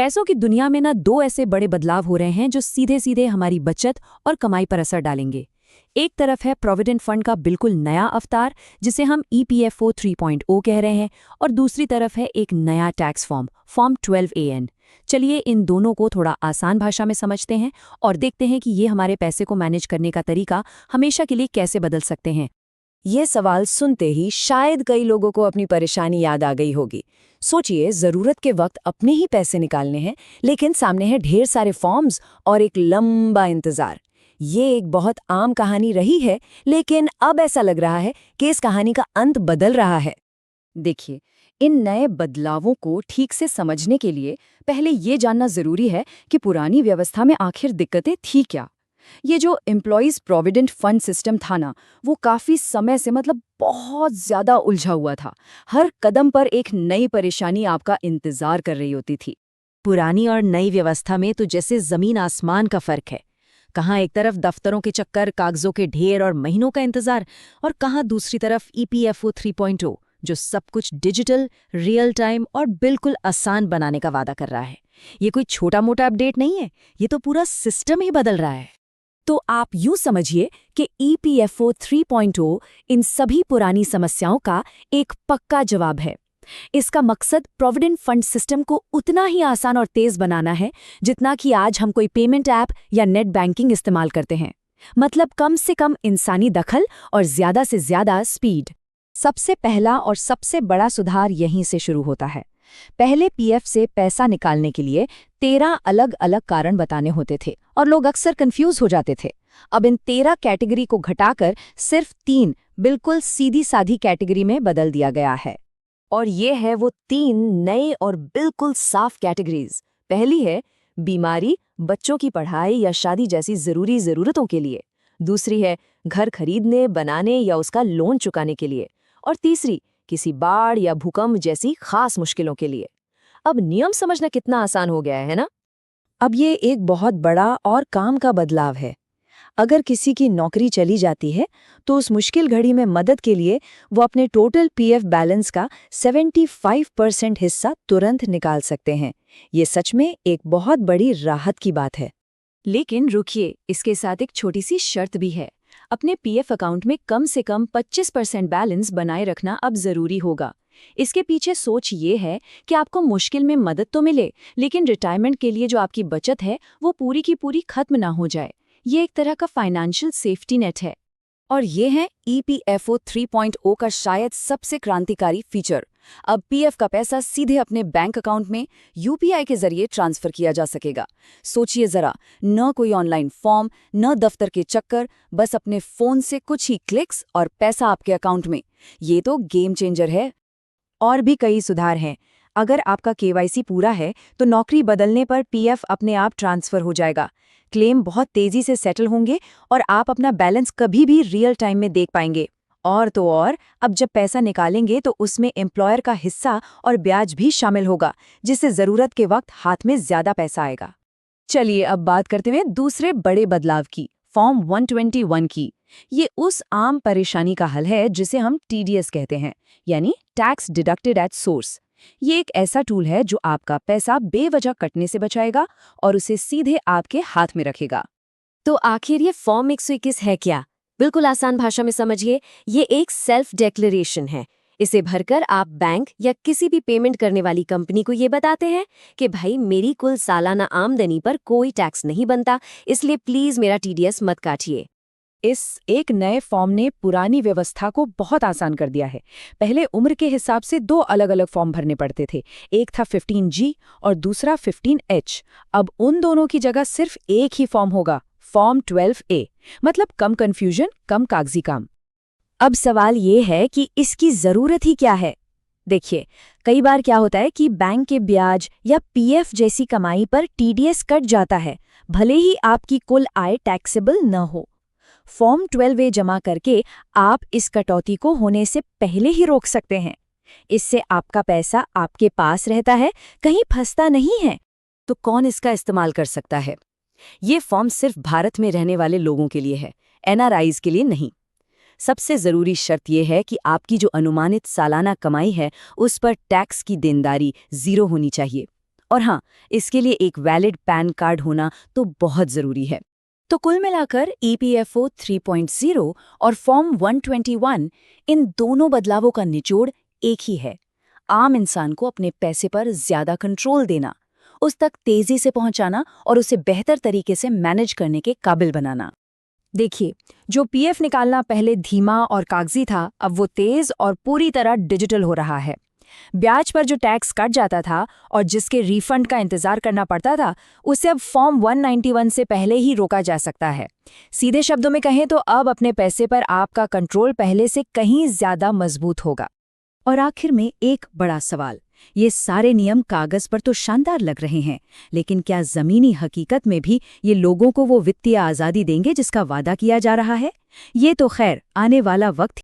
पैसों की दुनिया में ना दो ऐसे बड़े बदलाव हो रहे हैं जो सीधे सीधे हमारी बचत और कमाई पर असर डालेंगे। एक तरफ है प्रोविडेंट फंड का बिल्कुल नया अवतार, जिसे हम ईपीएफओ 3.0 कह रहे हैं, और दूसरी तरफ है एक नया टैक्स फॉर्म 12AN। चलिए इन दोनों को थोड़ा आसान भाषा में समझते हैं और देखते हैं कि ये हमारे पैसे को मैनेज करने का तरीका हमेशा के लिए कैसे बदल सकते हैं। ये सवाल सुनते ही शायद कई लोगों को अपनी परेशानी याद आ गई होगी। सोचिए, जरूरत के वक्त अपने ही पैसे निकालने हैं, लेकिन सामने है ढेर सारे फॉर्म्स और एक लंबा इंतजार। ये एक बहुत आम कहानी रही है, लेकिन अब ऐसा लग रहा है कि इस कहानी का अंत बदल रहा है। देखिए, इन नए बदलावों को ठीक से समझने के लिए पहले ये जानना जरूरी है कि पुरानी व्यवस्था में आखिर दिक्कतें थी क्या। ये जो एम्प्लॉयज प्रोविडेंट फंड सिस्टम था ना, वो काफी समय से बहुत ज्यादा उलझा हुआ था। हर कदम पर एक नई परेशानी आपका इंतजार कर रही होती थी। पुरानी और नई व्यवस्था में तो जैसे जमीन आसमान का फर्क है। कहाँ एक तरफ दफ्तरों के चक्कर, कागजों के ढेर और महीनों का इंतजार, और कहाँ दूसरी तरफ ईपीएफओ 3.0 जो सब कुछ डिजिटल, रियल टाइम और बिल्कुल आसान बनाने का वादा कर रहा है। ये कोई छोटा मोटा अपडेट नहीं है, ये तो पूरा सिस्टम ही बदल रहा है। तो आप यूं समझिए कि ईपीएफओ 3.0 इन सभी पुरानी समस्याओं का एक पक्का जवाब है। इसका मकसद प्रोविडेंट फंड सिस्टम को उतना ही आसान और तेज बनाना है जितना कि आज हम कोई पेमेंट ऐप या नेट बैंकिंग इस्तेमाल करते हैं। मतलब कम से कम इंसानी दखल और ज्यादा से ज्यादा स्पीड। सबसे पहला और सबसे बड़ा सुधार यहीं से शुरू होता है। पहले पीएफ से पैसा निकालने के लिए 13 अलग अलग कारण बताने होते थे और लोग अक्सर कंफ्यूज हो जाते थे। अब इन 13 कैटेगरी को घटाकर सिर्फ 3 बिल्कुल सीधी साधी कैटेगरी में बदल दिया गया है। और ये है वो 3 नए और बिल्कुल साफ कैटेगरीज। पहली है बीमारी, बच्चों की पढ़ाई या शादी जैसी जरूरी जरूरतों के लिए। दूसरी है घर खरीदने, बनाने या उसका लोन चुकाने के लिए। और तीसरी किसी बाढ़ या भूकंप जैसी खास मुश्किलों के लिए। अब नियम समझना कितना आसान हो गया है ना। अब ये एक बहुत बड़ा और काम का बदलाव है। अगर किसी की नौकरी चली जाती है तो उस मुश्किल घड़ी में मदद के लिए वो अपने टोटल पीएफ बैलेंस का 75% हिस्सा तुरंत निकाल सकते हैं। ये सच में एक बहुत बड़ी राहत की बात है। लेकिन रुकिए, इसके साथ एक छोटी सी शर्त भी है। अपने पीएफ अकाउंट में कम से कम 25% बैलेंस बनाए रखना अब जरूरी होगा। इसके पीछे सोच ये है कि आपको मुश्किल में मदद तो मिले, लेकिन रिटायरमेंट के लिए जो आपकी बचत है वो पूरी की पूरी खत्म ना हो जाए। ये एक तरह का फाइनेंशियल सेफ्टी नेट है। और ये है ईपीएफओ 3.0 का शायद सबसे क्रांतिकारी फीचर। अब पीएफ का पैसा सीधे अपने बैंक अकाउंट में यूपीआई के जरिए ट्रांसफर किया जा सकेगा। सोचिए जरा, न कोई ऑनलाइन फॉर्म, न दफ्तर के चक्कर, बस अपने फोन से कुछ ही क्लिक्स और पैसा आपके अकाउंट में। ये तो गेम चेंजर है। और भी कई सुधार हैं। अगर आपका केवाईसी पूरा है तो नौकरी बदलने पर पीएफ अपने आप ट्रांसफर हो जाएगा। क्लेम बहुत तेजी से सेटल होंगे और आप अपना बैलेंस कभी भी रियल टाइम में देख पाएंगे। और तो और, अब जब पैसा निकालेंगे तो उसमें एम्प्लॉयर का हिस्सा और ब्याज भी शामिल होगा, जिससे जरूरत के वक्त हाथ में ज्यादा पैसा आएगा। चलिए अब बात करते हुए दूसरे बड़े बदलाव की, फॉर्म 121 की। ये उस आम परेशानी का हल है जिसे हम टीडीएस कहते हैं, यानी टैक्स डिडक्टेड एट सोर्स। ये एक ऐसा टूल है जो आपका पैसा बेवजह कटने से बचाएगा और उसे सीधे आपके हाथ में रखेगा। तो आखिर ये फॉर्म 121 है क्या? बिल्कुल आसान भाषा में समझिए, ये एक सेल्फ डिक्लेरेशन है। इसे भरकर आप बैंक या किसी भी पेमेंट करने वाली कंपनी को ये बताते हैं कि भाई मेरी कुल सालाना आमदनी पर कोई टैक्स नहीं बनता, इसलिए प्लीज मेरा टीडीएस मत काटिए। इस एक नए फॉर्म ने पुरानी व्यवस्था को बहुत आसान कर दिया है। पहले उम्र के हिसाब से 2 अलग अलग फॉर्म भरने पड़ते थे। एक था 15G और दूसरा 15H। अब उन दोनों की जगह सिर्फ एक ही फॉर्म होगा, फॉर्म 12A। मतलब कम कंफ्यूजन, कम कागजी काम। अब सवाल ये है कि इसकी जरूरत ही क्या है। देखिए, कई बार क्या होता है कि बैंक के ब्याज या पीएफ जैसी कमाई पर टीडीएस कट जाता है, भले ही आपकी कुल आय टैक्सेबल न हो। फॉर्म 12A जमा करके आप इस कटौती को होने से पहले ही रोक सकते हैं। इससे आपका पैसा आपके पास रहता है, कहीं फंसता नहीं है। तो कौन इसका इस्तेमाल कर सकता है? ये फॉर्म सिर्फ भारत में रहने वाले लोगों के लिए है, एनआरआईज के लिए नहीं। सबसे जरूरी शर्त यह है कि आपकी जो अनुमानित सालाना कमाई है उस पर टैक्स की देनदारी 0 होनी चाहिए। और हाँ, इसके लिए एक वैलिड पैन कार्ड होना तो बहुत ज़रूरी है। तो कुल मिलाकर EPFO 3.0 और फॉर्म 121, इन दोनों बदलावों का निचोड़ एक ही है। आम इंसान को अपने पैसे पर ज़्यादा कंट्रोल देना, उस तक तेज़ी से पहुंचाना और उसे बेहतर तरीके से मैनेज करने के काबिल बनाना। देखिए, जो पीएफ निकालना पहले धीमा और कागजी था, अब वो तेज और पूरी तरह डिजिटल हो रहा है। ब्याज पर जो टैक्स कट जाता था और जिसके रिफंड का इंतजार करना पड़ता था, उसे अब फॉर्म 191 से पहले ही रोका जा सकता है। सीधे शब्दों में कहें तो अब अपने पैसे पर आपका कंट्रोल पहले से कहीं ज्यादा मजबूत होगा। और आखिर में एक बड़ा सवाल, ये सारे नियम कागज पर तो शानदार लग रहे हैं, लेकिन क्या जमीनी हकीकत में भी ये लोगों को वो वित्तीय आज़ादी देंगे जिसका वादा किया जा रहा है? ये तो खैर आने वाला वक्त